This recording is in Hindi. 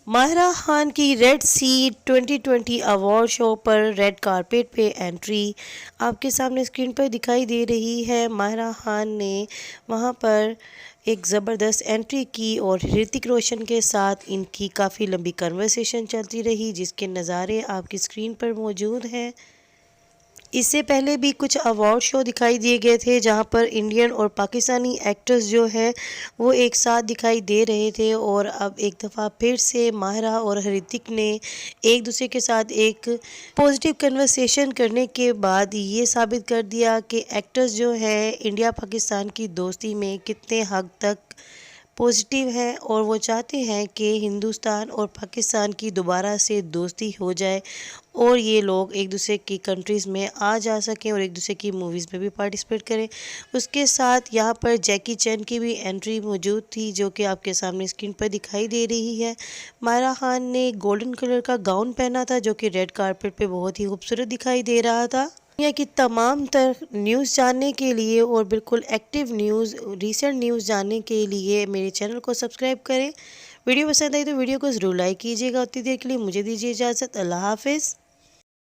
माहिरा खान की रेड सी 2020 अवार्ड शो पर रेड कारपेट पे एंट्री आपके सामने स्क्रीन पर दिखाई दे रही है। माहिरा खान ने वहां पर एक ज़बरदस्त एंट्री की और ऋतिक रोशन के साथ इनकी काफ़ी लंबी कन्वर्सेशन चलती रही, जिसके नज़ारे आपकी स्क्रीन पर मौजूद हैं। इससे पहले भी कुछ अवार्ड शो दिखाई दिए गए थे जहां पर इंडियन और पाकिस्तानी एक्टर्स जो हैं वो एक साथ दिखाई दे रहे थे, और अब एक दफ़ा फिर से माहिरा और ऋतिक ने एक दूसरे के साथ एक पॉजिटिव कन्वर्सेशन करने के बाद ये साबित कर दिया कि एक्टर्स जो हैं इंडिया पाकिस्तान की दोस्ती में कितने हद तक पॉजिटिव हैं, और वो चाहते हैं कि हिंदुस्तान और पाकिस्तान की दोबारा से दोस्ती हो जाए और ये लोग एक दूसरे की कंट्रीज़ में आ जा सकें और एक दूसरे की मूवीज़ में भी पार्टिसिपेट करें। उसके साथ यहाँ पर जैकी चैन की भी एंट्री मौजूद थी, जो कि आपके सामने स्क्रीन पर दिखाई दे रही है। माहिरा खान ने गोल्डन कलर का गाउन पहना था, जो कि रेड कारपेट पे बहुत ही खूबसूरत दिखाई दे रहा था। दुनिया की तमाम तर न्यूज़ जानने के लिए और बिल्कुल एक्टिव न्यूज़, रीसेंट न्यूज़ जानने के लिए मेरे चैनल को सब्सक्राइब करें। वीडियो पसंद आई तो वीडियो को ज़रूर लाइक कीजिएगा। उतनी देर के लिए मुझे दीजिए इजाज़त। अल्लाह हाफिज़।